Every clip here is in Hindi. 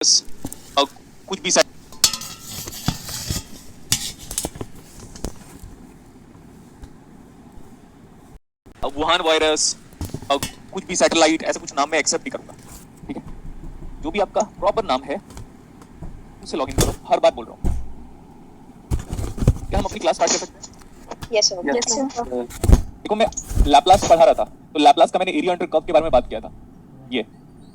कुछ भी वुहान वायरस, कुछ भी सैटेलाइट, ऐसा कुछ नाम मैं एक्सेप्ट नहीं करूंगा। ठीक है, जो भी आपका प्रॉपर नाम है उससे लॉगिन करो। हर बार बोल रहा हूँ। क्या हम अपनी क्लास स्टार्ट कर सकते हैं? Yes sir. देखो, मैं लैप्लास पढ़ा रहा था, तो लैप्लास का मैंने एरिया अंडर कर्व के बारे में बात किया था। ये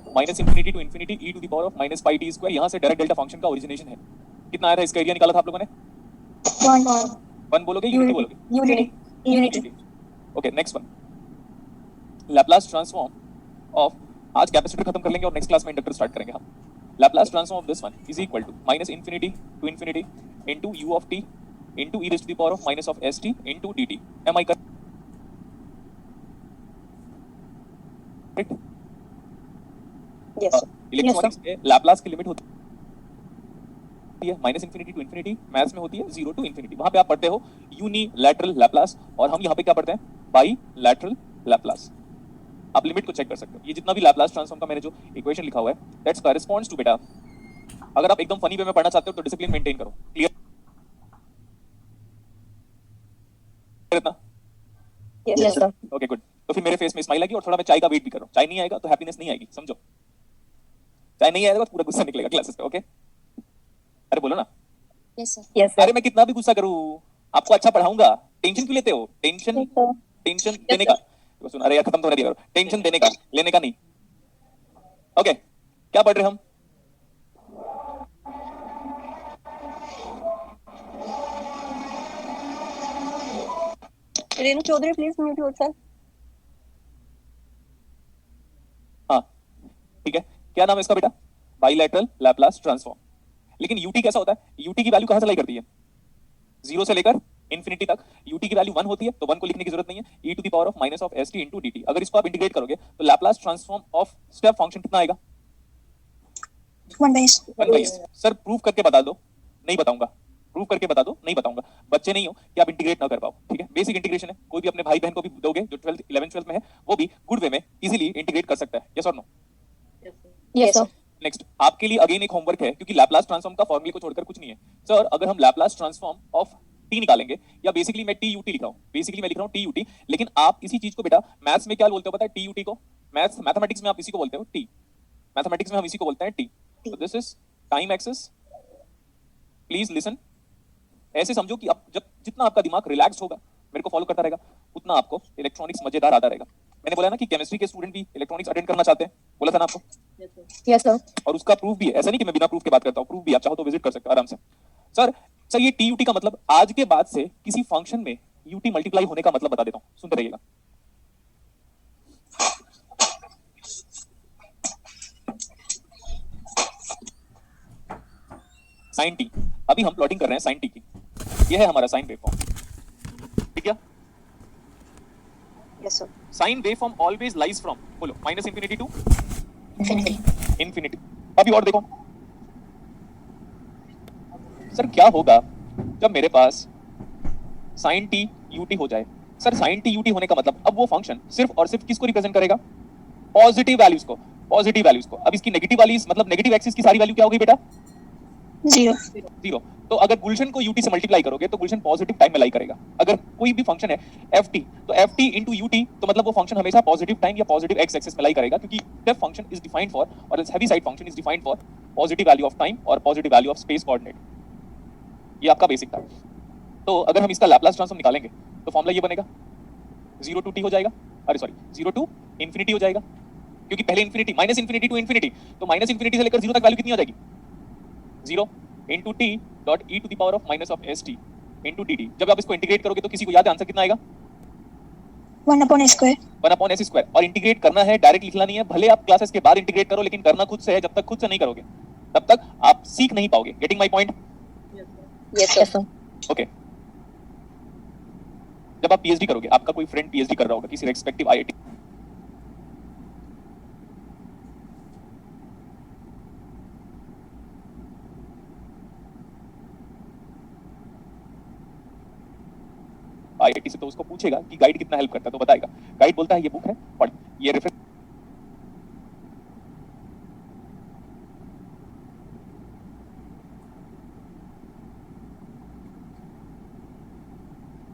minus infinity to infinity e to the power of minus pi t square, यहाँ से डायरेक्ट डेल्टा फंक्शन का ओरिजिनेशन है। कितना आया था इसका एरिया निकाला था आप लोगों ने? 1 बोलोगे, यूनिटी बोलोगे? Unity. Okay, next one, Laplace transform of, आज कैपेसिटर खत्म कर लेंगे और नेक्स्ट क्लास में इंडक्टर स्टार्ट करेंगे हम। Laplace transform of this one is equal to minus infinity to infinity into u of t into e raise to the power of minus of s t into d t. Am I correct? Yes electronics में लैप्लास की लिमिट होती है minus infinity to infinity, maths में होती है 0 टू इंफिनिटी। वहां पे आप पढ़ते हो यूनिलैटरल लैप्लास, और हम यहाँ पे क्या पढ़ते हैं? Bilateral Laplace. आप लिमिट को चेक कर सकते हो। ये जितना भी लैप्लास ट्रांसफॉर्म का मैंने जो इक्वेशन लिखा हुआ है, दैट्स कॉरेस्पॉन्ड्स टू, बेटा अगर आप एकदम फनी वे में पढ़ना चाहते हो तो डिसिप्लिन मेंटेन करो। क्लियर इतना? Yes sir. Okay, good. तो फिर मेरे फेस में स्माइल आएगी और थोड़ा मैं चाय का वेट भी कर रहा हूँ। चाय नहीं आएगा तो हैप्पीनेस नहीं आएगी, समझो। चाय नहीं आएगा तो पूरा गुस्सा निकलेगा क्लासेस पे। ओके, अरे बोलो ना। Yes sir. अरे मैं कितना भी गुस्सा करूँ, आपको अच्छा पढ़ाऊंगा। टेंशन क्यों लेते हो? टेंशन देने का सुन, अरे यार खत्म तो नहीं दिया करो। टेंशन देने का, लेने का नहीं। ओके, क्या पढ़ रहे हम? Renu Chaudhary please mute yourself. हाँ, ठीक है। क्या नाम है इसका बेटा? Bilateral Laplace transform. लेकिन यूटी कैसा होता है? यूटी की वैल्यू कहां से लाई करती है? 0 से लेकर इंफिनिटी तक। यूटी की वैल्यू 1 होती है, तो 1 को लिखने की जरूरत नहीं है। E to the power of minus of s t into d t. अगर इसको आप इंटीग्रेट करोगे तो Laplace transform of step function कितना आएगा? 1/s। सर प्रूव करके बता दो। नहीं बताऊंगा। प्रूव करके बता दो। नहीं बताऊंगा। बच्चे नहीं हो कि आप इंटीग्रेट ना कर पाओ। ठीक है, बेसिक इंटीग्रेशन है। कोई भी अपने भाई बहन को भी दोगे जो 12th 11th 12th में है, वो भी गुड वे में इजीली इंटीग्रेट कर सकता है। यस और नो? Yes sir. नेक्स्ट, आपके लिए अगेन एक होमवर्क है, क्योंकि लैप्लास ट्रांसफॉर्म का फॉर्मूले को छोड़कर कुछ नहीं है। सर अगर हम लैप्लास ट्रांसफॉर्म ऑफ टी निकालेंगे, या बेसिकली मैं टी यूटी लिख रहा हूं, बेसिकली मैं लिख रहा हूं टी यूटी, लेकिन आप इसी चीज को बेटा मैथ्स में क्या बोलते हो पता है? टी यूटी को मैथमेटिक्स में आप इसी को बोलते हो टी। मैथमेटिक्स में हम इसी को बोलते हैं टी। तो this is time axis. Please listen. ऐसे समझो कि अब जब जितना आपका दिमाग रिलैक्स होगा, मेरे को फॉलो करता रहेगा, उतना आपको इलेक्ट्रॉनिक्स मजेदार आता रहेगा। मैंने बोला ना कि केमिस्ट्री के स्टूडेंट भी इलेक्ट्रॉनिक्स अटेंड करना चाहते हैं, बोला था ना आपको? Yes sir. और उसका प्रूफ भी है। ऐसा नहीं कि मैं बिना प्रूफ के बात करता हूँ, प्रूफ भी आप चाहो तो विजिट कर सकते हो आराम से। सर ये टी यूटी का मतलब, आज के बाद से किसी फंक्शन में यूटी मल्टीप्लाई होने का मतलब बता देता हूँ, सुनते रहिएगा। साइन टी, अभी हम प्लॉटिंग कर रहे हैं साइन टी की। यह है हमारा साइन वेवफॉर्म। ठीक है? Yes sir. Sine waveform always lies from, बोलो, माइनस इंफिनिटी टू इंफिनिटी। अभी और देखो सर क्या होगा जब मेरे पास साइन टी यूटी हो जाए। सर साइन टी यूटी होने का मतलब, अब वो फंक्शन सिर्फ और सिर्फ किसको रिप्रेजेंट करेगा? पॉजिटिव वैल्यूज को। पॉजिटिव वैल्यूज को। अब इसकी नेगेटिव वैल्यूज, मतलब नेगेटिव एक्सिस की सारी वैल्यू क्या होगी बेटा? 0। तो अगर गुलशन को यूटी से मल्टीप्लाई करोगे तो गुलशन पॉजिटिव टाइम में लाई करेगा। अगर कोई भी फंक्शन है एफ टी, तो एफ टी इंटू यूटी, तो मतलब वो फंक्शन हमेशा पॉजिटिव टाइम या पॉजिटिव एक्स एक्सिस में लाई करेगा, क्योंकि step function is defined for, और it's Heaviside function is defined for positive value of time और positive value of space coordinate. ये आपका बेसिक था। तो अगर हम इसका लैप्लास ट्रांसफॉर्म निकालेंगे तो फॉर्मूला ये बनेगा, 0 टू टी हो जाएगा, अरे सॉरी 0 टू इंफिनिटी हो जाएगा, क्योंकि पहले infinity, minus infinity to infinity, तो माइनस इंफिनिटी से लेकर 0 तक वैल्यू कितनी आ जाएगी? 0 into t dot e to the power of minus of s t into d t. जब आप इसको इंटीग्रेट करोगे तो किसी को याद है आंसर कितना आएगा? 1/s²। और इंटीग्रेट करना है, डायरेक्ट लिखना नहीं है। भले आप क्लासेस के बाद इंटीग्रेट करो, लेकिन करना खुद से है। जब तक खुद से नहीं करोगे तब तक आप सीख नहीं पाओगे। Getting my point? Yes sir. Okay. जब आप पीएचडी करोगे, आपका कोई फ्रेंड पीएचडी कर रहा होगा किसी रेस्पेक्टिव आईआईटी, आईआईटी से, तो उसको पूछेगा कि गाइड कितना हेल्प करता है, तो बताएगा। गाइड बोलता है ये बुक है, पढ़, ये रेफरेंस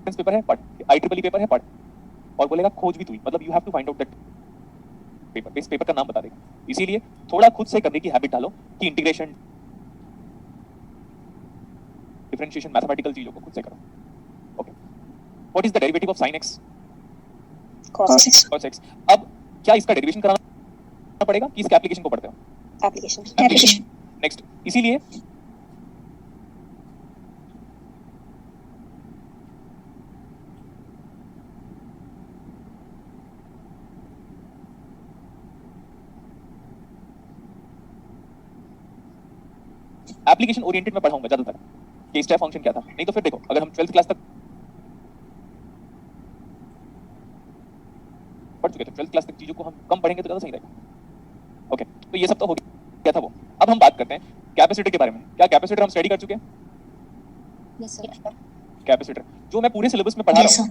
पेपर है पढ़, IEEE पेपर है पढ़, और बोलेगा खोज भी तू ही, मतलब you have to find out that paper, इस पेपर का नाम बता देगा। इसीलिए थोड़ा खुद से करने की हैबिट डालो कि इंटीग्रेशन, डिफरेंशिएशन, मैथमेटिकल चीजों को खुद से करो। Okay, what is the derivative of sin x? Cos x. cos x। अब क्या इसका डेरिवेशन कराना पड़ेगा कि इसके एप्लीकेशन को पढ़ते हो? Application. नेक्स्ट, इसीलिए एप्लीकेशन ओरिएंटेड में पढ़ाऊंगा ज्यादातर कि स्टेप फंक्शन क्या था। नहीं तो फिर देखो, अगर हम 12th क्लास तक पढ़ चुके तो 12th क्लास तक चीजों को हम कम पढ़ेंगे तो ज्यादा सही रहेगा। ओके, तो ये सब तो हो गया था वो। अब हम बात करते हैं कैपेसिटर के बारे में। क्या कैपेसिटर हम स्टडी कर चुके हैं? Yes sir. कैपेसिटर जो मैं पूरे सिलेबस में पढ़ा रहा हूँ,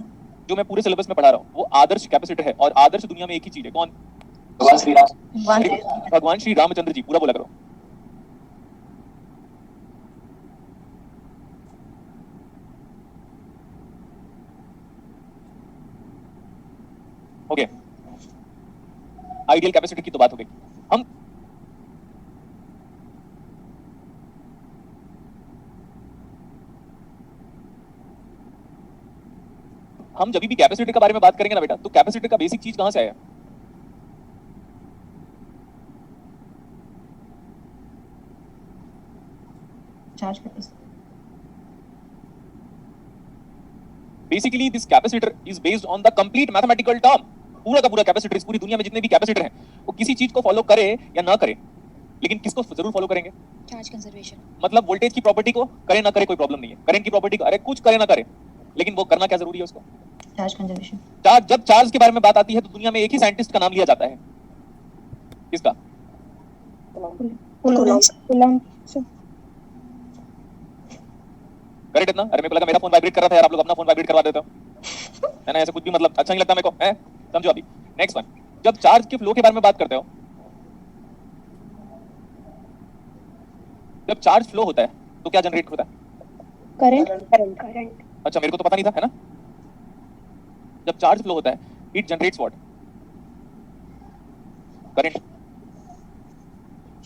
जो मैं पूरे सिलेबस में पढ़ा रहा हूँ वो आदर्श कैपेसिटर है। और आदर्श दुनिया में एक ही चीज है, कौन? भगवान श्री राम। भगवान श्री रामचंद्र जी। पूरा बोला करो। ओके, आइडियल कैपेसिटर की तो बात हो गई। हम जब भी कैपेसिटर के बारे में बात करेंगे ना बेटा, तो कैपेसिटर का बेसिक चीज कहां से आया? Charge capacity. Basically this capacitor is based on the complete mathematical term. पूरा का पूरा कैपेसिटर, इस पूरी दुनिया में जितने भी कैपेसिटर हैं वो किसी चीज को फॉलो करे या ना करे, लेकिन किसको जरूर फॉलो करेंगे? Charge conservation. मतलब वोल्टेज की प्रॉपर्टी को करे ना करे कोई प्रॉब्लम नहीं है, करंट की प्रॉपर्टी को अरे कुछ करे ना करे, लेकिन वो करना क्या जरूरी है उसको? Charge conservation. चार्ज, जब चार्ज के बारे में बात आती है तो दुनिया में एक ही साइंटिस्ट का नाम लिया जाता है, किसका? Coulomb. करेक्ट इतना? अरे मेरे को लगा मेरा फोन वाइब्रेट कर रहा था यार, आप लोग अपना फोन वाइब्रेट करवा देते हो, है ना? ऐसे कुछ भी मतलब अच्छा नहीं लगता मेरे को, है? समझो अभी। नेक्स्ट वन, जब चार्ज के फ्लो के बारे में बात करते हो, जब चार्ज फ्लो होता है तो क्या जनरेट होता है? Current. अच्छा, मेरे को तो पता नहीं था, है ना? जब चार्ज फ्लो होता है इट जनरेट्स व्हाट? करंट।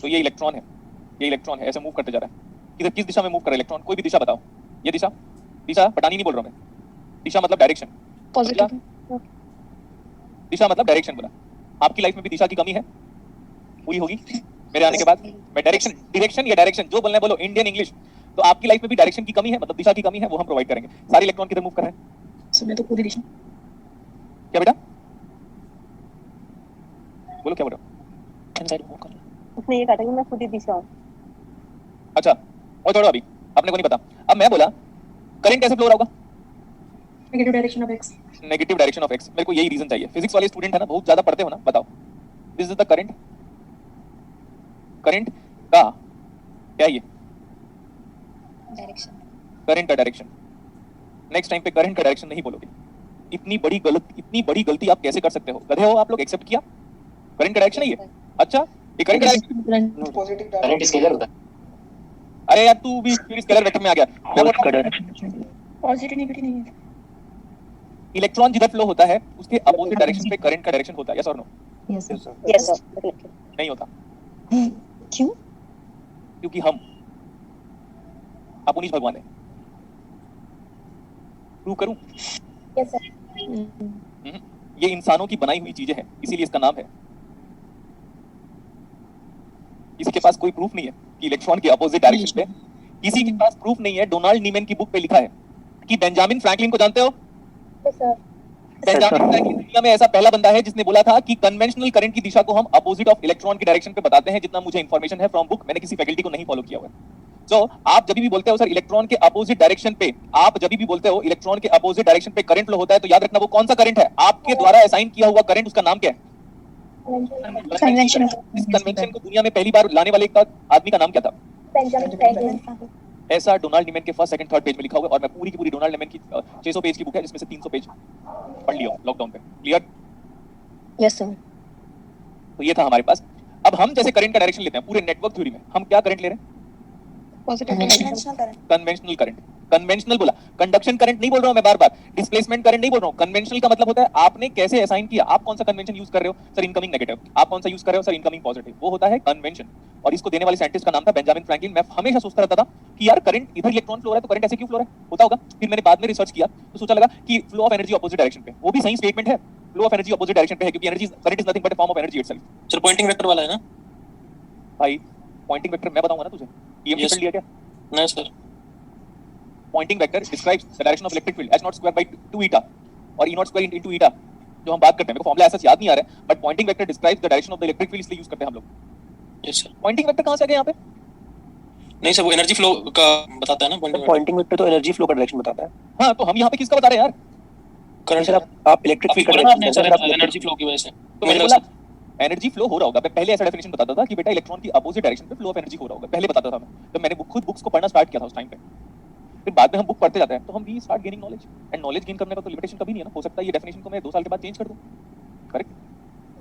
तो ये इलेक्ट्रॉन है, ये इलेक्ट्रॉन है, ऐसे मूव करते जा रहा है। किधर, किस दिशा में मूव कर रहा है इलेक्ट्रॉन? कोई भी दिशा बताओ। ये दिशा, दिशा पटानी नहीं बोल रहा हूं मैं, दिशा मतलब डायरेक्शन। Positive. दिशा मतलब डायरेक्शन बोला। आपकी लाइफ में भी दिशा की कमी है, पूरी होगी मेरे आने के बाद। मैं डायरेक्शन, डायरेक्शन या डायरेक्शन जो बोलना है बोलो, इंडियन इंग्लिश। तो आपकी लाइफ में भी डायरेक्शन की कमी है, मतलब दिशा की कमी है, वो हम प्रोवाइड करेंगे। सारे इलेक्ट्रॉन किधर मूव कर रहे हैं? So मैं तो पूरी दिशा. क्या बेटा बोलो, क्या बोल रहे हो? उसने ये कहा था कि मैं खुद ही दिशा हूँ. अच्छा, और छोड़ो अभी, अपने को नहीं पता। अब मैं बोला करंट कैसे फ्लो हो रहा होगा? Negative direction of x. Negative direction of x. मेरे को यही रीजन चाहिए। फिजिक्स वाले स्टूडेंट है ना, बहुत ज्यादा पढ़ते हो ना, बताओ। This is the current, current का क्या, ये Direction. करंट का डायरेक्शन। नेक्स्ट टाइम पे करंट का डायरेक्शन नहीं बोलोगे। इतनी बड़ी गलती आप कैसे कर सकते हो? गधे हो आप लोग? एक्सेप्ट किया करंट का डायरेक्शन है ये? अच्छा, ये करंट का डायरेक्शन, पॉजिटिव करंट स्केलर होता है। अरे यार तू भी फिर स्केलर वेक्टर में आ गया। मैं बोल रहा हूं Positive negative नहीं है. इलेक्ट्रॉन जिधर फ्लो होता है उसके अपोजिट डायरेक्शन पे करंट का डायरेक्शन होता है, यस और no? Yes sir. Yes sir. नहीं होता। क्यों? क्योंकि हम अपुनीश भगवान है। प्रूव करूं? Yes sir. ये इंसानों की बनाई हुई चीजें हैं, इसीलिए इसका नाम है। किसी के पास कोई प्रूफ नहीं है कि इलेक्ट्रॉन के अपोजिट डायरेक्शन पे, किसी के पास प्रूफ नहीं है। डोनाल्ड नीमैन की बुक पे लिखा है कि बेंजामिन फ्रैंकलिन को जानते हो? Yes sir. बेंजामिन फ्रैंकलिन दुनिया में ऐसा पहला बंदा है जिसने बोला था कि कन्वेंशनल करंट की दिशा को हम अपोजिट ऑफ इलेक्ट्रॉन की डायरेक्शन पे बताते हैं। जितना मुझे इंफॉर्मेशन है फ्रॉम बुक, मैंने किसी फैकल्टी को नहीं फॉलो किया हुआ है। So, आप जब भी बोलते हो सर इलेक्ट्रॉन के अपोजिट डायरेक्शन पे, आप जब भी बोलते हो इलेक्ट्रॉन के अपोजिट डायरेक्शन पे करंट फ्लो होता है, तो याद रखना वो कौन सा करंट है? आपके द्वारा असाइन किया हुआ करंट, उसका नाम क्या है? Convention. इस कन्वेंशन को दुनिया में पहली बार लाने वाले का आदमी का नाम क्या था? Benjamin Franklin. ऐसा डोनाल्ड नीमैन के फर्स्ट, सेकंड, थर्ड पेज में लिखा हुआ है। और मैं पूरी की पूरी डोनाल्ड नीमैन की 600 पेज की बुक है, जिसमें से 300 पेज पढ़ लिया हूं लॉकडाउन पे। क्लियर? Yes sir. तो ये था हमारे पास। अब हम जैसे करंट का डायरेक्शन लेते हैं पूरे नेटवर्क थ्योरी में, हम क्या करंट ले रहे हैं? Positive. Conventional current. Conventional current. Conventional बोला, कंडक्शन करंट नहीं बोल रहा हूं मैं बार बार, डिस्प्लेसमेंट करंट नहीं बोल रहा हूं। कन्वेंशनल का मतलब होता है आपने कैसे असाइन किया, आप कौन सा कन्वेंशन यूज कर रहे हो, सर इनकमिंग नेगेटिव, आप कौन सा यूज कर रहे हो, सर इनकमिंग पॉजिटिव, वो होता है कन्वेंशन। और इसको देने वाले साइंटिस्ट का नाम था बेंजामिन फ्रैंकलिन। मैं हमेशा सोचता रहता था कि यार करंट इधर इलेक्ट्रॉन फ्लो हो रहा है तो करंट ऐसे क्यों फ्लो हो रहा है, होता होगा। फिर मैंने बाद में रिसर्च किया तो सोचा लगा कि flow of energy opposite direction पे, वो भी सही स्टेटमेंट है, flow of energy opposite direction पे है, क्योंकि energy current is nothing but a form of energy itself. Sir Poynting vector वाला है ना? भाई पॉइंटिंग वेक्टर मैं बताऊंगा ना तुझे, ईएमटी Yes. पढ़ लिया क्या? नहीं sir. Poynting vector describes the direction of electric field h0 square by 2 eta और e0 स्क्वायर इनटू ईटा, जो हम बात करते हैं, मेरे को फार्मूला ऐसा याद नहीं आ रहा है, but Poynting vector describes the direction of the electric field, इसलिए यूज करते हैं हम लोग। Yes sir. पॉइंटिंग वेक्टर कहां से आ गया यहाँ पे? नहीं सर, वो एनर्जी फ्लो का बताता है ना पॉइंटिंग वेक्टर। पॉइंटिंग वेक्टर तो एनर्जी फ्लो का डायरेक्शन बताता है। हाँ तो हम यहाँ पे किसका बता रहे हैं यार? करंट सर आप इलेक्ट्रिक फील्ड का डायरेक्शन सर बताते हैं। एनर्जी फ्लो की वजह से। तो मैंने बोला एनर्जी फ्लो हो रहा होगा, मैं पहले ऐसा डेफिनेशन बताता था कि बेटा इलेक्ट्रॉन की अपोजिट डायरेक्शन पे फ्लो ऑफ एनर्जी हो रहा होगा, पहले बताता था मैं, तो मैंने खुद बुक्स को पढ़ना स्टार्ट किया था उस टाइम पे। फिर बाद में हम बुक पढ़ते जाते हैं तो हम we start gaining knowledge, and knowledge gain करने का तो लिमिटेशन कभी नहीं है ना, हो सकता है ये डेफिनेशन को मैं 2 साल के बाद चेंज कर दूं, करेक्ट?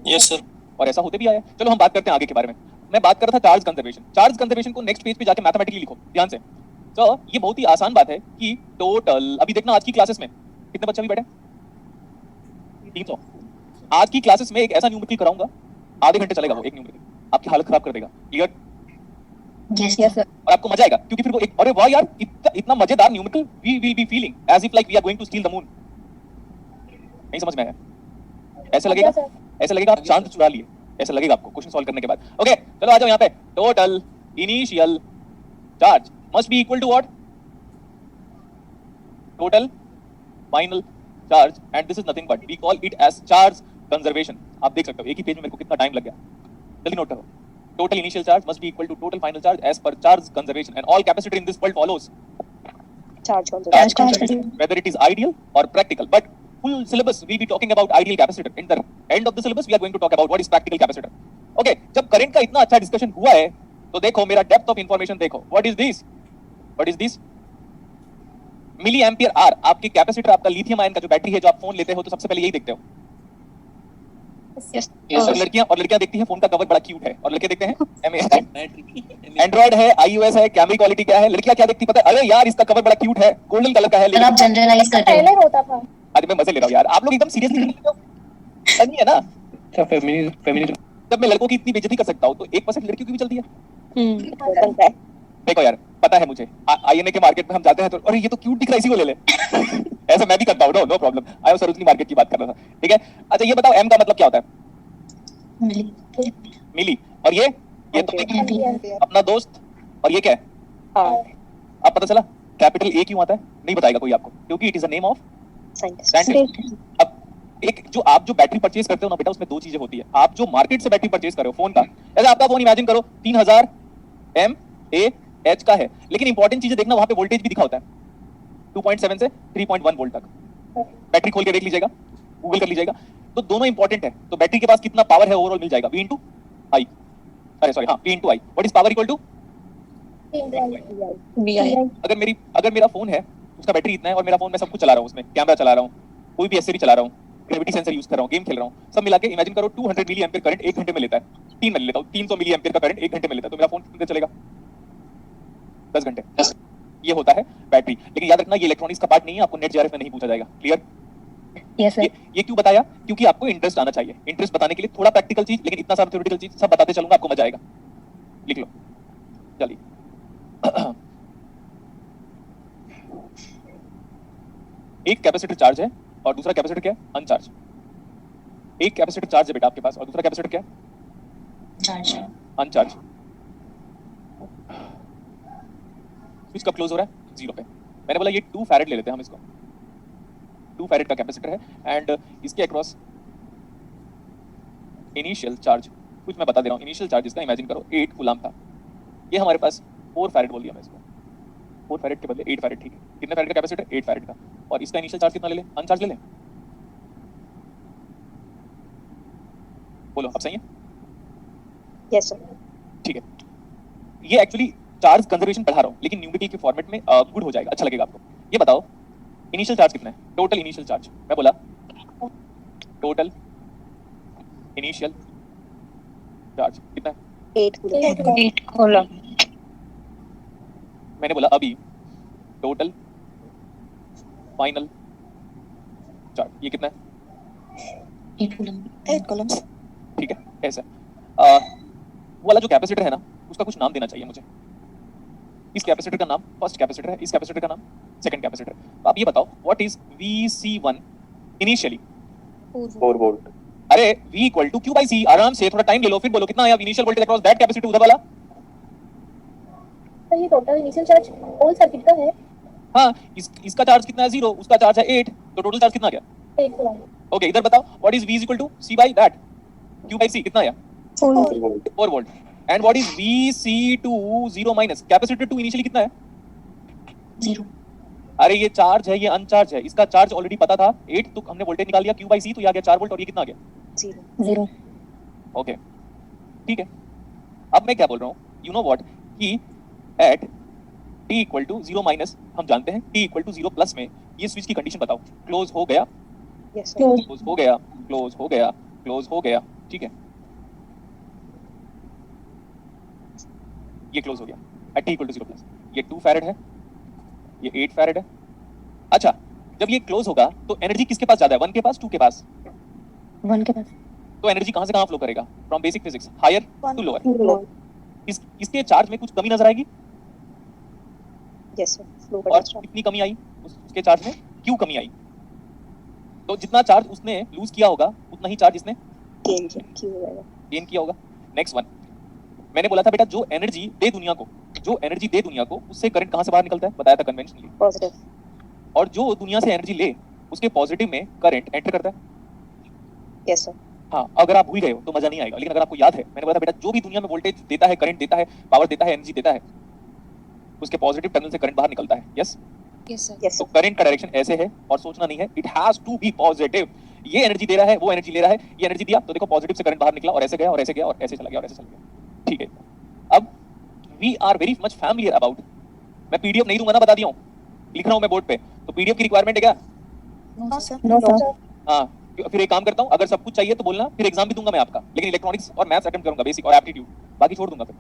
Yes sir. और ऐसा होते भी आया है। चलो हम बात करते हैं आगे के बारे में। मैं बात कर रहा था चार्ज कंजर्वेशन। चार्ज कंजर्वेशन को नेक्स्ट पेज पे जाके मैथमेटिकली लिखो ध्यान से। तो ये बहुत ही आसान बात है कि टोटल, अभी देखना आज की क्लासेस में कितने बच्चे अभी बैठे? 300। आज की क्लासेस में एक ऐसा न्यूमेरिकल कराऊंगा, आधे घंटे चलेगा वो एक न्यूमेरिकल, आपकी हालत खराब कर देगा, क्लियर? Yes, yes, sir. और आपको मजा आएगा क्योंकि फिर वो एक, अरे वाह यार इतना मजेदार numerical, we will be feeling as if like we are going to steal the moon. नहीं समझ में आया? ऐसा लगेगा, Okay, sir. ऐसा लगेगा आप चांद चुरा लिए, ऐसा लगेगा आपको क्वेश्चन सॉल्व करने के बाद। ओके चलो आ जाओ यहाँ पे। Total initial charge must be equal to what? Total final charge, and this is nothing but we call it as charge conservation. आप देख सकते हो एक ही पेज में मेरे को कितना टाइम लग गया, जल्दी नोट करो। Total initial charge must be equal to total final charge as per charge conservation, and all capacitor in this world follows Charge charge conservation. whether it is ideal or practical, but full syllabus we'll be talking about ideal capacitor. In the end of the syllabus we are going to talk about what is practical capacitor. Okay, जब करंट का इतना अच्छा डिस्कशन हुआ है तो देखो मेरा डेप्थ ऑफ इंफॉर्मेशन देखो, what is this, what is this? Milliampere are आपके कैपेसिटर, आपका लिथियम आयन का जो बैटरी है, जो आप फोन लेते हो तो सबसे पहले यही देखते हो। Yes. और लड़कियां देखती हैं फोन का कवर बड़ा क्यूट है, और लड़के देखते हैं एंड्रॉइड है, iOS है, कैमरा क्वालिटी क्या है। लड़कियां क्या देखती पता है? अरे यार इसका कवर बड़ा क्यूट है, गोल्डन कलर का है। सर आप जनरलाइज कर रहे पहले हो। होता था। अरे मैं मजे ले रहा हूँ यार, आप लोग एकदम सीरियसली लेते हो, नहीं है ना? सर फेमिनिज्म जब मैं लड़कों की इतनी बेइज्जती कर सकता हूँ तो 1% लड़कियों की भी चलती है। बनता है। देखो यार पता है मुझे, आईएनए के मार्केट में हम जाते हैं तो अरे ये तो क्यूट दिख रहा है, इसी को ले ले। ऐसा मैं भी करता हूँ, नो प्रॉब्लम। आई सरोजनी मार्केट की बात कर रहा था, ठीक है? अच्छा ये बताओ एम का मतलब क्या होता है? मिली। मिली। और ये तो एम्पियर। अपना दोस्त, और ये क्या है? अब पता चला कैपिटल ए क्यों आता है? नहीं बताएगा कोई आपको, क्योंकि it is a name of scientist. अब एक जो बैटरी परचेज करते हो ना बेटा, उसमें 2 चीजें होती है। आप जो मार्केट से बैटरी परचेज कर रहे हो फोन का, जैसे आपका फोन इमेजिन करो 3000 mAh का है, लेकिन इंपॉर्टेंट चीजें देखना, वहां पे वोल्टेज भी दिखा होता है 2.7 से 3.1 वोल्ट तक। बैटरी खोल के देख लीजिएगा, गूगल कर लीजिएगा, तो दोनों इंपॉर्टेंट है। तो बैटरी के पास कितना पावर है ओवरऑल मिल जाएगा, V into I, अरे सॉरी हाँ, V into I। What is power equal to? अगर मेरा फोन है उसका बैटरी इतना है और मेरा फोन में सब कुछ चला रहा हूँ, उसमें कैमरा चला रहा हूँ, कोई भी एसएसडी चला रहा हूँ, ग्रेविटी सेंसर यूज कर रहा हूँ, गेम खेल रहा हूँ, सब मिला के इमेजिन करो 200 मिली एम्पियर करंट 1 घंटे में लेता है। 3 में लेता हूँ, 300 मिली एम्पियर का करंट 1 घंटे में लेता है, तो मेरा फोन कितने देर चलेगा? 10 घंटे। ये होता है बैटरी। लेकिन याद रखना ये इलेक्ट्रॉनिक्स का पार्ट नहीं है, आपको नेट जेआरएफ में नहीं पूछा जाएगा, क्लियर? Yes, sir. ये क्यों बताया? क्योंकि आपको इंटरेस्ट आना चाहिए। इंटरेस्ट बताने के लिए थोड़ा प्रैक्टिकल चीज, लेकिन इतना सारा थ्योरेटिकल चीज सब बताते चलूंगा, आपको मजा आएगा। लिख लो चलिए। एक कैपेसिटर चार्ज है और दूसरा कैपेसिटर क्या है? अनचार्ज। एक कैपेसिटर चार्ज है बेटा आपके पास और दूसरा कैपेसिटर क्या है? चार्ज। अनचार्ज। स्विच कब क्लोज हो रहा है? 0 पे। मैंने बोला ये 2 फैरेड ले लेते हैं हम इसको। 2 फैरेड का कैपेसिटर है एंड इसके अक्रॉस इनिशियल चार्ज, कुछ मैं बता दे रहा हूँ। इनिशियल चार्ज इसका इमेजिन करो 8 कूलम था। ये हमारे पास 4 फैरेड बोल दिया मैं इसको, 4 फैरेड के बदले 8 फैरेड, ठीक है? कितने फैरेड का कैपेसिटर? 8 फैरेड का। और इसका इनिशियल चार्ज कितना ले लें? अनचार्ज ले लें? बोलो अब सही है? Yes, sir. ठीक है। ये एक्चुअली चार्ज कंजर्वेशन पढ़ा रहा हूँ, लेकिन न्यूमेरिकल के फॉर्मेट में गुड हो जाएगा, अच्छा लगेगा आपको। ये बताओ इनिशियल चार्ज कितना है? Total initial charge. मैं बोला टोटल इनिशियल चार्ज कितना है? 8 कूलम। मैंने बोला अभी टोटल फाइनल चार्ज ये कितना है? 8 कूलम 8 coulombs. ठीक है ऐसा वो वाला जो कैपेसिटर है ना उसका कुछ नाम देना चाहिए मुझे। इस कैपेसिटर का नाम फर्स्ट कैपेसिटर है, इस कैपेसिटर का नाम सेकंड कैपेसिटर। तो आप ये बताओ what is VC1 initially? 4 volt. अरे V equal to Q by C, आराम से थोड़ा टाइम ले लो फिर बोलो कितना आया initial voltage across that capacitor उधर वाला। तो ये total initial charge whole circuit का है हाँ इसका चार्ज कितना है 0, उसका चार्ज है 8, तो टोटल चार्ज कितना आ गया? 8 coulomb. ओके इधर बताओ what is V equal to C by that Q by C कितना आया? 4 volt. 4 volt. And what is VC2 0 minus capacitor 2 initially कितना है? 0 अरे ये चार्ज है ये अनचार्ज है, इसका चार्ज ऑलरेडी पता था 8, तो हमने वोल्टेज निकाल लिया Q बाई C तो ये आ गया 4 वोल्ट और ये कितना आ गया? 0. ओके ठीक है। अब मैं क्या बोल रहा हूँ यू नो व्हाट कि at t equal to 0 minus हम जानते हैं t इक्वल टू 0 प्लस में ये स्विच की कंडीशन बताओ। क्लोज हो गया, Yes, sir. क्लोज हो गया, क्लोज हो गया, क्लोज हो गया, ठीक है ये क्लोज हो गया at t equal to 0 plus. ये 2 फैरेड है, ये 8 फैरेड है। अच्छा जब ये क्लोज होगा तो एनर्जी किसके पास ज्यादा है, 1 के पास 2 के पास? 1 के पास. तो एनर्जी कहां से कहां फ्लो करेगा? From basic physics higher to lower. इसके चार्ज में कुछ कमी नजर आएगी Yes, sir. Flow और का कितनी कमी आई उसके चार्ज में? क्यों कमी आई? तो जितना चार्ज उसने लूज किया होगा उतना ही चार्ज इसने गेन किया Q हो जाएगा. गेन किया होगा। नेक्स्ट वन मैंने बोला था बेटा जो एनर्जी दे दुनिया को उससे करंट कहां से बाहर निकलता है? बताया था कन्वेंशनली। Positive. और जो दुनिया से एनर्जी ले उसके पॉजिटिव में करंट एंटर करता है। Yes, sir. हाँ अगर आप भूल गए हो तो मजा नहीं आएगा, लेकिन अगर आपको याद है मैंने बोला था बेटा जो भी दुनिया में वोल्टेज देता है, करंट देता है, पावर देता है, एनर्जी देता है, उसके पॉजिटिव टर्मिनल से करंट बाहर निकलता है। Yes Yes, sir. Yes, तो sir. करंट का डायरेक्शन ऐसे है और सोचना नहीं है, it has to be positive. ये एनर्जी दे रहा है, वो एनर्जी ले रहा है, ये एनर्जी दिया तो देखो पॉजिटिव से करंट बाहर निकला और ऐसे गया और ऐसे गया और ऐसे चला गया और ऐसे चला गया। ठीक है अब we are very much familiar about, मैं पीडीएफ नहीं दूंगा ना, बता दिया हूं, लिख रहा हूं मैं बोर्ड पे, तो पीडीएफ की रिक्वायरमेंट है क्या? No, sir. No, sir. हाँ फिर एक काम करता हूं, अगर सब कुछ चाहिए तो बोलना, फिर एग्जाम भी दूंगा मैं आपका, लेकिन इलेक्ट्रॉनिक्स और मैथ्स अटेम्प्ट करूंगा, बेसिक और एप्टीट्यूड, बाकी छोड़ दूंगा। फिर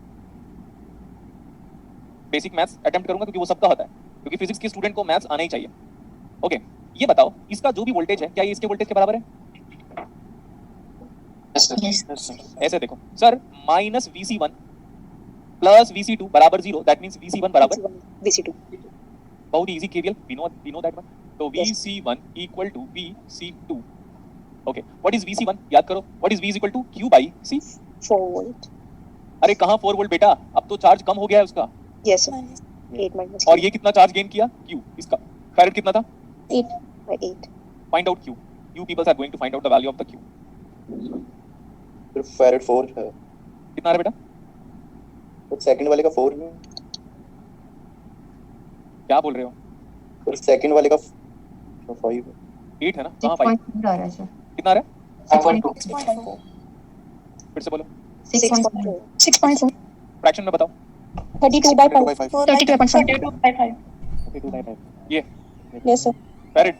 बेसिक मैथ्स अटेम्प्ट करूंगा क्योंकि वो सबका होता है, क्योंकि फिजिक्स के स्टूडेंट को मैथ्स आना ही चाहिए। ओके ये बताओ इसका जो भी वोल्टेज है क्या ये इसके वोल्टेज के बराबर है? Yes, sir. yes ऐसे देखो sir minus VC1 plus VC2 बराबर 0, दैट मींस VC1 बराबर VC2. बहुत easy KVL, we know that one. तो Yes. VC1 equal to VC2। Okay what is VC1 याद करो, what is V equal to Q by C। 4 volt. अरे कहां 4 वोल्ट बेटा, अब तो चार्ज कम हो गया है उसका। Yes, sir. 8 minus और ये कितना चार्ज गेन किया Q, इसका फैरेड कितना था? 8 by 8. Find out Q, you peoples are going to find out the value of the Q। फिर फैरेड 4 है, कितना आ रहा है बेटा? तो सेकंड वाले का 4 है, क्या बोल रहे हो? फिर सेकंड वाले का 5 है। 8 है ना, कहां 5? 6.4 आ रहा है सर कितना आ रहा है? 5.2. 6.4. फिर से बोलो, 6.4. 6.4. फ्रैक्शन में बताओ। 32 by 5. 32.5 32 by 5 ये Yes, sir. फैरेड।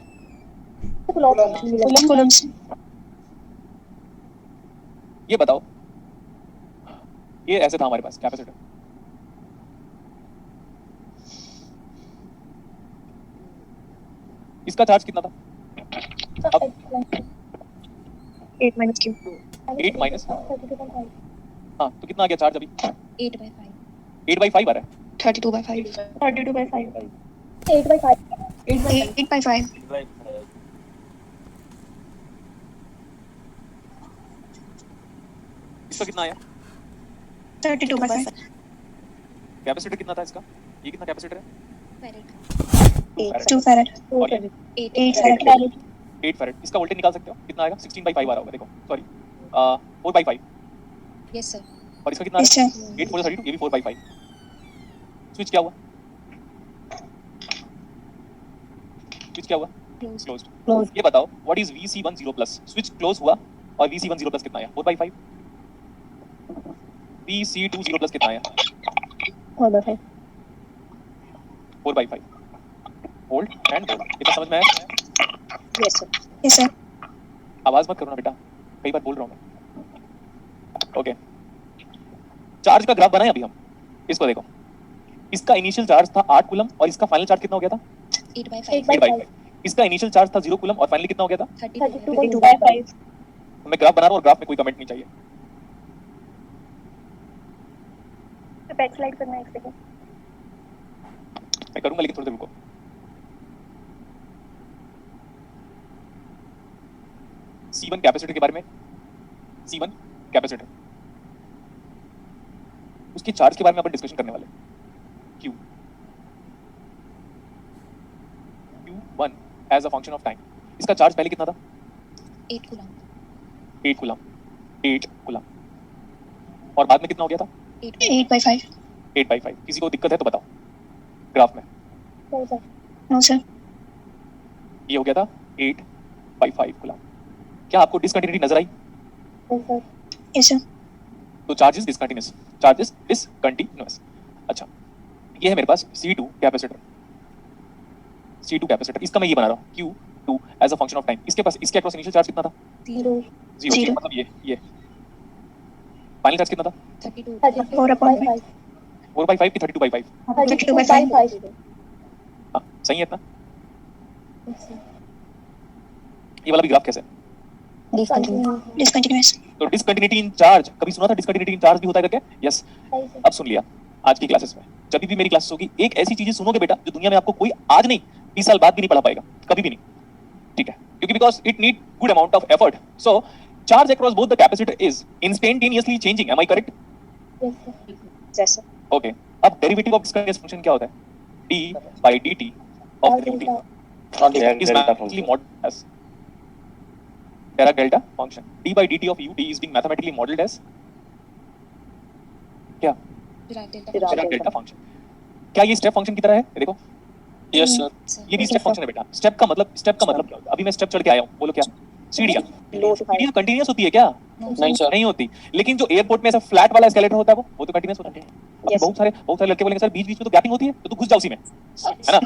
Coulombs. ये बताओ ये ऐसे था हमारे पास कैपेसिटर, इसका चार्ज कितना था? 8 minus Q. 8 माइनस, हाँ तो कितना आ गया चार्ज अभी? 8 by 5. 8 बाई 5 आ रहा है। 32 by 5. 32 by 5. 8 by 5. 8 by 5. इसका कितना आया? 32 by 5. कैपेसिटर कितना था इसका? ये कितना कैपेसिटर है? 2 farad. और ये 8 farad. 8 फैरेड। इसका वोल्टेज निकाल सकते हो कितना आएगा? 16 बाई 5 आ रहा होगा, देखो सॉरी 4 बाई 5। Yes, sir. और इसका कितना Yes, है? sir. 8 4 32, ये भी 4 बाई 5। स्विच क्या हुआ? स्विच क्या हुआ? क्लोज्ड। ये बताओ what is VC1 0 plus? Switch close हुआ और VC1 0 प्लस कितना आया? 4 बाई 5। VC2 0 प्लस कितना आया? 4 by 5. 4 by 5। Volt and volt, इतना समझ में आया? Yes, sir. Yes, sir. आवाज मत करो ना बेटा, कई बार बोल रहा हूँ मैं। ओके चार्ज का ग्राफ बनाए अभी हम, इसको देखो, इसका इनिशियल चार्ज था 8 कूलम और इसका फाइनल चार्ज कितना हो गया था? 8 by 5. 8 बाई 5। इसका इनिशियल चार्ज था 0 कूलम और फाइनली कितना हो गया था? 32 by 5. तो मैं ग्राफ बना रहा हूँ और ग्राफ में कोई कमेंट नहीं चाहिए। बैक स्लाइड करना है 1 सेकंड. मैं करूंगा लेकिन थोड़ी देर रुको। C1 कैपेसिटर के बारे में, C1 कैपेसिटर, उसके चार्ज के बारे में अपन डिस्कशन करने वाले। Q Q1 as a function of time, इसका चार्ज पहले कितना था? 8 कूलम. 8 कूलम, 8 कूलम, और बाद में कितना हो गया था? 8 by 5. 8 by 5। किसी को दिक्कत है तो बताओ ग्राफ में। नहीं सर. No sir. ये हो गया था 8 by 5 कूलम। क्या आपको डिसकंटिन्यूटी नजर आई? नहीं सर. Yes sir. तो charge is discontinuous, charge is discontinuous. अच्छा, ये है मेरे पास C2 कैपेसिटर, C2 कैपेसिटर, इसका मैं ये बना रहा हूँ Q2 as a function of time. इसके पास, इसके अक्रॉस इनिशियल चार्ज कितना था? 0. 0, मतलब ये फाइनल चार्ज कितना था? 32. 4 upon 5. 4 by 5 की 32 by 5? 32 by 5. हाँ सही है इतना। ये वाला भी ग्राफ कैसे है? Discontinuous. तो डिसकंटिन्यूटी इन चार्ज, कभी सुना था डिसकंटिन्यूटी इन चार्ज भी होता है करके? यस, अब सुन लिया। आज की क्लासेस में जब भी मेरी क्लासेस होगी एक ऐसी चीजें सुनोगे बेटा जो दुनिया में आपको कोई आज नहीं 20 साल बाद भी नहीं पढ़ा पाएगा, कभी भी नहीं, ठीक है? क्योंकि because it need good amount of effort. So charge across both the capacitor is instantaneously changing, am I correct? Yes sir. Okay, अब डेरिवेटिव ऑफ डिसकंटिन्यूअस फंक्शन क्या होता है? d by dt of the ut is mathematically modeled as Dirac delta function. d by dt of ut is being mathematically modeled as क्या? Dirac delta function. क्या ये स्टेप फंक्शन की तरह है? ये देखो, यस सर। ये भी स्टेप फंक्शन है बेटा। स्टेप का मतलब क्या होता है? अभी मैं स्टेप चढ़ के आया हूँ, बोलो क्या? सीढ़ियाँ। सीढ़ियाँ कंटीन्यूअस होती है क्या? नहीं सर। नहीं होती। लेकिन जो एयरपोर्ट में ऐसा फ्लैट वाला एस्केलेटर होता है वो तो कंटीन्यूअस होता है। Yes. बहुत सारे लड़के बोलेंगे सर बीच बीच में तो गैपिंग होती है, तो तू घुस जा उसी में, है ना?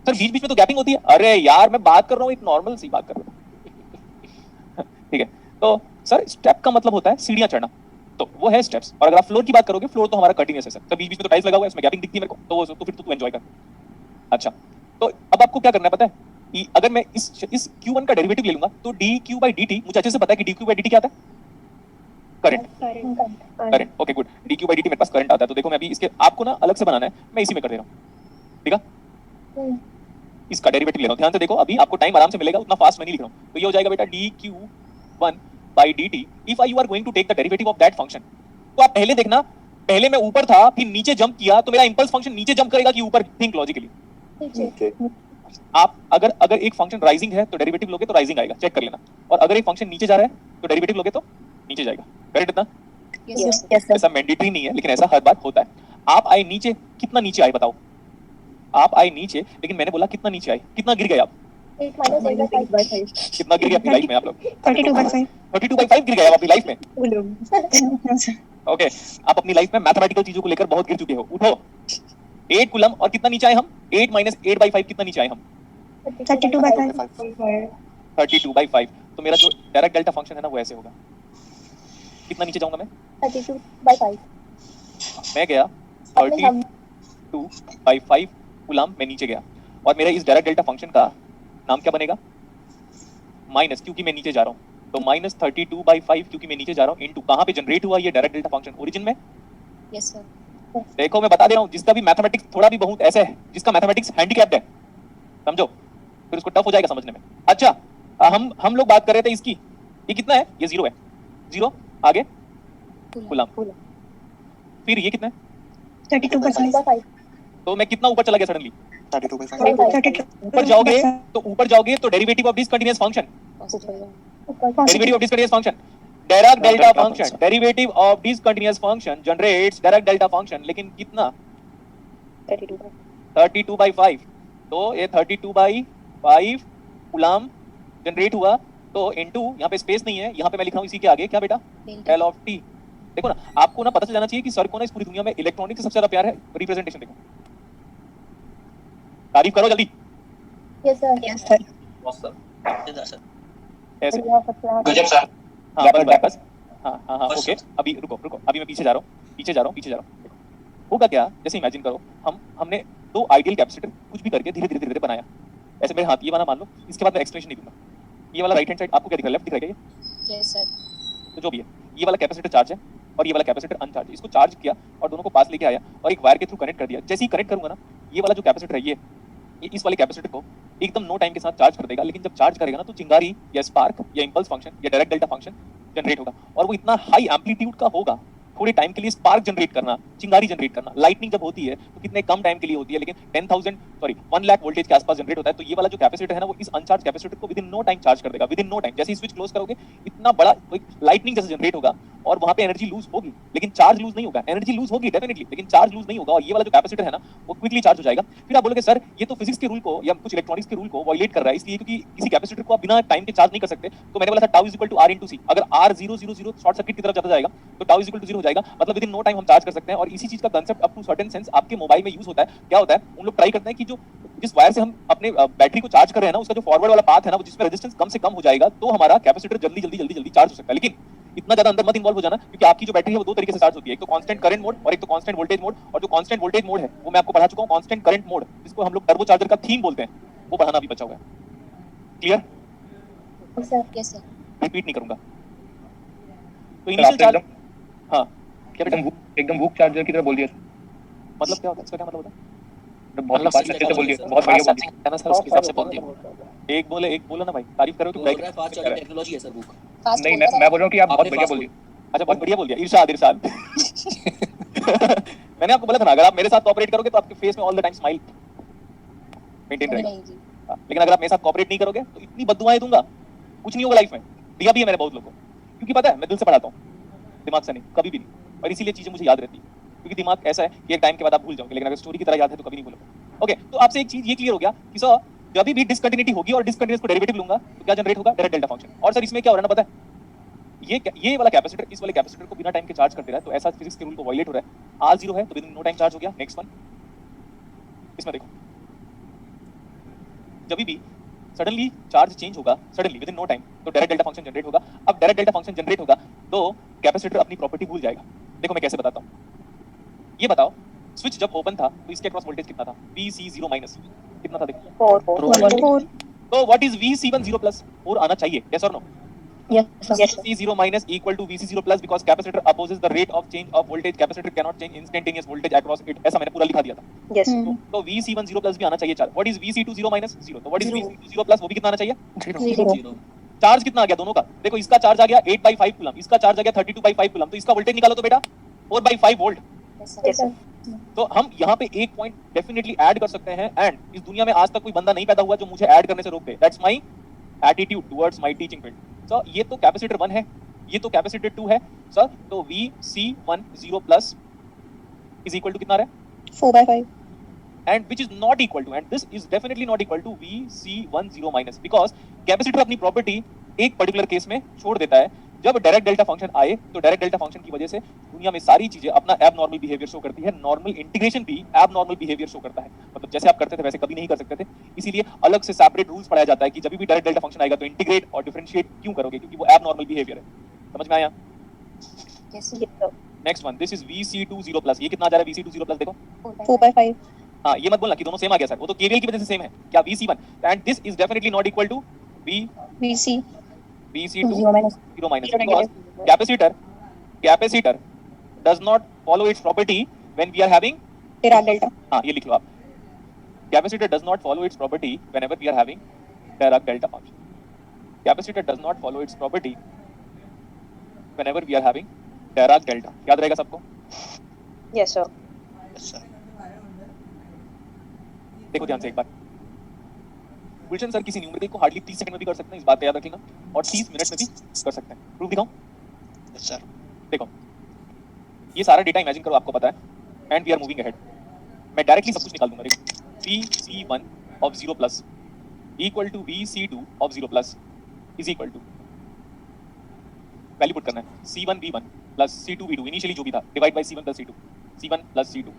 सर बीच बीच में तो गैपिंग होती है। अरे यार मैं बात कर रहा हूँ, एक नॉर्मल सी बात कर रहा हूँ। ठीक है, तो सर स्टेप का मतलब होता है सीढ़ियाँ चढ़ना, तो वो है स्टेप्स। और अगर आप फ्लोर की बात करोगे, फ्लोर तो हमारा कंटीन्यूअस है सर। तो बीच बीच में तो टाइल्स लगा हुआ है, इसमें गैपिंग दिखती है मेरे को, तो वो तो फिर तो तू एंजॉय कर। अच्छा, तो अब आपको क्या करना है पता है कि अगर मैं इस Q1 का डेरिवेटिव ले लूंगा तो dq by dt, मुझे अच्छे से पता है कि dq by dt क्या आता है? Current. Current, okay good. dq by dt मेरे पास करंट आता है। तो देखो मैं अभी इसके आपको ना अलग से बनाना है, मैं इसी में कर दे रहा हूँ, ठीक है? इसका डेरिवेटिव ले रहा हूँ, ध्यान से देखो, अभी आपको टाइम आराम से मिलेगा, उतना फास्ट मैं नहीं लिख रहा हूँ। तो ये हो जाएगा बेटा dq1 by dt if you are going to take the derivative of that function। तो आप पहले देखना, पहले मैं ऊपर था फिर नीचे जंप किया, तो मेरा इंपल्स फंक्शन नीचे जंप करेगा कि ऊपर? Think logically. नीचे। आप अगर एक फंक्शन राइजिंग है तो डेरिवेटिव लोगे तो राइजिंग आएगा, चेक कर लेना। और अगर एक फंक्शन नीचे जा रहा है तो डेरिवेटिव लोगे तो नीचे जाएगा। करेक्ट इतना? Yes sir. ऐसा मैंडेटरी नहीं है लेकिन ऐसा हर बार होता है। आप आए नीचे, कितना नीचे आए बताओ? आप आए नीचे, लेकिन मैंने बोला कितना नीचे आए, कितना गिर गए आप? 8 minus 8 by 5. कितना गिर गया अपनी लाइफ में आप लोग? 32 by 5. 32 by 5 गिर गए आप अपनी लाइफ में। No sir. ओके, आप अपनी लाइफ में मैथमेटिकल चीजों को लेकर बहुत गिर चुके हो। उठो। 8 कूलम, और कितना नीचे आए हम? 8 minus 8 by 5 कितना नीचे आए हम? 32 by 5. 32 by 5। तो मेरा जो डायरेक्ट डेल्टा फंक्शन है ना वो ऐसे होगा। कितना नीचे जाऊंगा मैं? 32 by 5. मैं गया 32 by 5 कूलम में नीचे गया, और मेरा इस डायरेक्ट डेल्टा फंक्शन का नाम क्या बनेगा? माइनस, क्योंकि मैं नीचे जा रहा हूँ, तो माइनस 32 by 5 क्योंकि मैं नीचे जा रहा हूँ, इनटू कहाँ पे जनरेट हुआ ये डायरेक्ट डेल्टा फंक्शन? ओरिजिन में। Yes sir. देखो मैं बता दे रहा हूँ, जिसका भी मैथमेटिक्स थोड़ा भी बहुत ऐसे है, जिसका मैथमेटिक्स हैंडीकैप्ड है, समझो, फिर उसको टफ हो जाएगा समझने में। अच्छा, हम लोग बात कर रहे थे इसकी, ये कितना है? ये 0 है, 0 आगे कूलम, फिर ये कितना है? 32 by 5. तो मैं कितना ऊपर चला गया सडनली? 32 by 5। 32. ऊपर जाओगे तो derivative of discontinuous function, derivative of discontinuous function, direct delta function, derivative of discontinuous function generates direct delta function, लेकिन कितना? 32 by 5। तो ये 32 by 5 कूलम जनरेट हुआ, तो इनटू यहाँ पे स्पेस नहीं है, यहाँ पे मैं लिख रहा हूँ इसी के आगे क्या बेटा? L of t। देखो ना, आपको ना पता चल जाना चाहिए कि सर को ना इस पूरी दुनिया में इलेक्ट्रॉनिक से सबसे ज्यादा प्यार है रिप्रेजेंटेशन। देखो, तारीफ करो जल्दी। Yes sir. Yes sir. ऐसे, गजब सर। हाँ बस हाँ बस ओके। सर। अभी रुको, अभी मैं पीछे जा रहा हूँ। देखो, होगा क्या, जैसे इमेजिन करो, हमने दो आइडियल कैपेसिटर कुछ भी करके धीरे धीरे बनाया, ऐसे मेरे हाथ ये वाला मान लो, इसके बाद मैं एक्सप्लेनेशन नहीं दूंगा। ये वाला राइट हैंड साइड आपको क्या दिख रहा है, लेफ्ट दिख रहा है क्या ये? Yes sir. तो जो भी है, ये वाला कैपेसिटर चार्ज है और ये वाला कैपेसिटर अनचार्ज है। इसको चार्ज किया और दोनों को पास लेके आया और एक वायर के थ्रू कनेक्ट कर दिया। जैसे ही कनेक्ट करूंगा ना, ये वाला जो कैपेसिटर है ये इस वाले कैपेसिटर को एकदम नो टाइम के साथ चार्ज कर देगा। लेकिन जब चार्ज करेगा ना, तो चिंगारी या स्पार्क या इंपल्स फंक्शन या डायरेक्ट डेल्टा फंक्शन जनरेट होगा और वो इतना हाई एम्पलीट्यूड का होगा। थोड़े टाइम के लिए स्पार्क जनरेट करना, चिंगारी जनरेट करना, लाइटनिंग जब होती है तो कितने कम टाइम के लिए होती है, लेकिन 1 लाख वोल्टेज के आसपास जनरेट होता है। तो ये वाला जो कैपेसिटर है ना, वो इस अनचार्ज कैपेसिटर को within no time charge कर देगा। विद इन नो टाइम, जैसे ही स्विच क्लोज करोगे इतना बड़ा लाइटनिंग जैसे जनरेट होगा और वहां पे एनर्जी लूज होगी, लेकिन चार्ज लूज नहीं होगा। एनर्जी लूज होगी डेफिनेटली, लेकिन चार्ज लूज नहीं होगा। और ये वाला जो कैपेसिटर है ना, वो क्विकली चार्ज हो जाएगा। फिर आप बोलोगे सर ये तो फिजिक्स के रूल को या कुछ इलेक्ट्रॉनिक्स के रूल को वायलेट कर रहा है, इसलिए क्योंकि किसी कैपेसिटर को आप बिना टाइम के चार्ज नहीं कर सकते। तो मैंने बोला था tau is equal to R into C। अगर R 0 0 0 शॉर्ट सर्किट की तरफ जाता जाएगा तो टाउ इज इक्वल टू 0 हो जाएगा, मतलब विद इन नो टाइम हम चार्ज कर सकते हैं। और इसी चीज का concept up to certain sense आपके मोबाइल में यूज होता है। क्या होता है, उन लोग ट्राई करते हैं कि जो जिस वायर से हम अपने बैटरी को चार्ज कर रहे हैं ना, उसका जो फॉरवर्ड वाला पाथ है ना, वो जिसमें रेजिस्टेंस कम से कम हो जाएगा, तो हमारा कैपेसिटर जल्दी जल्दी जल्दी जल्दी चार्ज हो सकता है। लेकिन इतना ज्यादा अंदर मत इन्वॉल्व हो जाना, क्योंकि आपकी जो बैटरी है वो दो तरीके से चार्ज होती है। एक तो कांस्टेंट करंट मोड और एक तो कांस्टेंट वोल्टेज मोड। और जो कांस्टेंट वोल्टेज मोड है वो मैं आपको पढ़ा चुका हूं। कांस्टेंट करंट मोड, जिसको हम लोग टर्बो चार्जर का थीम बोलते हैं, वो पढ़ाना भी बचा हुआ है। Clear? Sir yes sir. Repeat नहीं करूंगा। तो इनिशियल चार्ज, हां क्या बेटा, एकदम भूख चार्जर की तरह बोल दिया। मतलब क्या होता है, इसका क्या मतलब होता है? बहुत बात अच्छे से बोल दिया, बहुत बढ़िया बोल दिया। है ना सर, उसके हिसाब से बोल दिया। एक बोलो ना भाई, तारीफ करो तो बोल रहा है फास्ट चार्जिंग टेक्नोलॉजी है सर बुक। फास्ट नहीं, मैं बोल रहा हूँ कि आप बहुत बढ़िया बोल दिए। अच्छा, बहुत बढ़िया बोल दिया। इरशाद मैंने आपको बोला था ना, अगर आप मेरे साथ कोऑपरेट करोगे तो आपके फेस में all the time smile maintain रहेगा। लेकिन अगर आप मेरे साथ कोऑपरेट नहीं करोगे तो इतनी बद्दुआएं दूंगा, कुछ नहीं होगा लाइफ में। दिया भी है मैंने बहुत लोगों को, क्योंकि पता है मैं दिल से पढ़ाता हूँ, दिमाग से नहीं, कभी भी नहीं। और इसीलिए चीजें मुझे याद रहती है, क्योंकि दिमाग ऐसा है कि एक टाइम के बाद आप भूल जाओगे, लेकिन अगर स्टोरी की तरह याद है तो कभी नहीं भूलोगे। ओके, तो आपसे एक चीज ये क्लियर हो गया कि सर जब भी डिसकंटिन्यूटी होगी और डिसकंटिन्यूस को डेरिवेटिव लूंगा तो क्या जनरेट होगा, डायरेक्ट डेल्टा फंक्शन। और सर इसमें क्या हो रहा है ना, पता है ये वाला कैपेसिटर इस वाले कैपेसिटर को बिना टाइम के चार्ज करते रहा है, तो ऐसा फिजिक्स के रूल को वायलेट हो रहा है। R 0 है तो within no time charge हो गया। नेक्स्ट वन, इसमें देखो, जब भी सडनली चार्ज चेंज होगा, suddenly within no time, तो डायरेक्ट डेल्टा फंक्शन जनरेट होगा। अब डायरेक्ट डेल्टा फंक्शन जनरेट होगा तो कैपेसिटर अपनी प्रॉपर्टी भूल जाएगा। देखो मैं कैसे बताता हूँ। ये बताओ, स्विच जब ओपन था तो इसके अक्रॉस वोल्टेज कितना था, VC0 माइनस कितना था, देखो 4 तो व्हाट इज VC1 0 प्लस 4 आना चाहिए, यस और no? Yes sir. VC0 minus equal to VC0 plus because capacitor opposes the rate of change of voltage. Capacitor cannot change instantaneous voltage across it. ऐसा मैंने पूरा लिखा दिया था। यस तो VC1 0 plus भी आना चाहिए। What is VC2 0 minus 0? तो what is VC2 0 plus वो भी कितना आना चाहिए? 0 चार्ज कितना आ गया दोनों का? देखो इसका चार्ज आ गया 8/5 कूलम, इसका चार्ज आ गया 32/5 कूलम। तो इसका वोल्टेज निकालो तो बेटा 4/5 वोल्ट। Yes sir. तो हम यहाँ पे एक पॉइंट डेफिनेटली ऐड कर सकते हैं, एंड इस दुनिया में आज तक कोई बंदा नहीं पैदा हुआ जो मुझे ऐड करने से रोक दे। That's my attitude towards my teaching field. So ये तो कैपेसिटर 1 है, ये तो कैपेसिटर 2 है सर। तो VC1 0 plus is equal to कितना है, 4/5 and which is not equal to, and this is definitely not equal to VC1 0 minus, because capacitor अपनी प्रॉपर्टी एक पर्टिकुलर केस में छोड़ देता है। जब डायरेक्ट डेल्टा फंक्शन आए तो डायरेक्ट डेल्टा फंक्शन की वजह से दुनिया में सारी चीजें अपना एबनॉर्मल बिहेवियर शो करती है। नॉर्मल इंटीग्रेशन भी एबनॉर्मल बिहेवियर शो करता है, मतलब जैसे आप करते थे वैसे कभी नहीं कर सकते थे। इसीलिए अलग से सेपरेट रूल्स पढ़ाया जाता है कि जब भी डायरेक्ट डेल्टा फंक्शन आएगा तो इंटीग्रेट और डिफरेंशिएट क्यों करोगे, क्योंकि वो एबनॉर्मल बिहेवियर है। समझ में आया? Yes sir. Next one, this is VC2 0 plus. ये कितना आ जा रहा है VC2 0 प्लस, देखो 4/5 हाँ, ये मत बोलना कि दोनों सेम आ गया सर, वो तो KVL की वजह से सेम है। क्या VC1 and this is definitely not equal to VC2 0 minus, because capacitor does not follow its property when we are having Dirac delta। हाँ, ये लिख लो आप, capacitor does not follow its property whenever we are having Dirac delta function. Capacitor does not follow its property whenever we are having Dirac delta। याद रहेगा सबको? Yes sir. देखो ध्यान से एक बार, गुलशन सर किसी न्यूमेरिकल को हार्डली 30 सेकंड में भी कर सकते हैं, इस बात का याद रखना, और 30 मिनट में भी कर सकते हैं। प्रूफ दिखाऊं? Yes sir. देखो ये सारा डेटा इमेजिन करो, आपको पता है, and we are moving ahead. मैं डायरेक्टली सब कुछ निकाल दूंगा। देखो VC1 of 0 plus equal to VC2 of 0 plus is equal to, value put करना है, C1V1 प्लस C2V2 इनिशियली जो भी था, divide by C1 plus C2, C1 plus C2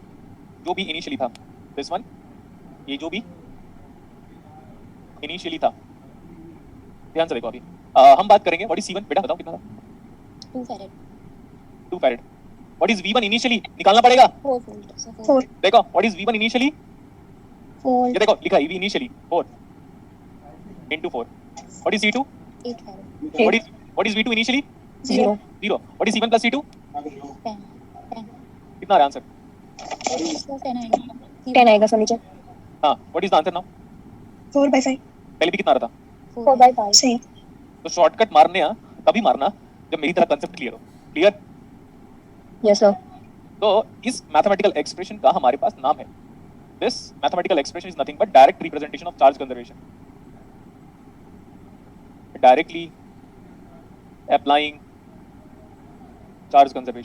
जो भी इनिशियली था, दिस वन, ये जो भी इनिशियली था। ध्यान से देखो अभी हम बात करेंगे व्हाट इज C1, बेटा बताओ कितना था? 2 farad. 2 farad. What is V1 initially, निकालना पड़ेगा। 4 वोल्ट। देखो व्हाट इज V1 इनिशियली, 4 ये देखो लिखा है V initially 4, into 4. What is C2? 8 farad. What is V2 initially? 0. 0. What is C1 plus C2? 10. 10. कितना आ रहा आंसर? इसका 10 आएगा. 10 आएगा सर नीचे. हाँ, what is the answer now? 4/5. पहले भी कितना आ रहा था? 4/5. सही. तो शॉर्टकट मारने तभी मारना जब मेरी तरह कंसेप्ट क्लियर हो. क्लियर? Yes sir. तो इस मैथमेटिकल एक्सप्रेशन का हमारे पास नाम है. This mathematical expression is nothing but direct representation of charge conservation. Directly applying charge conservation.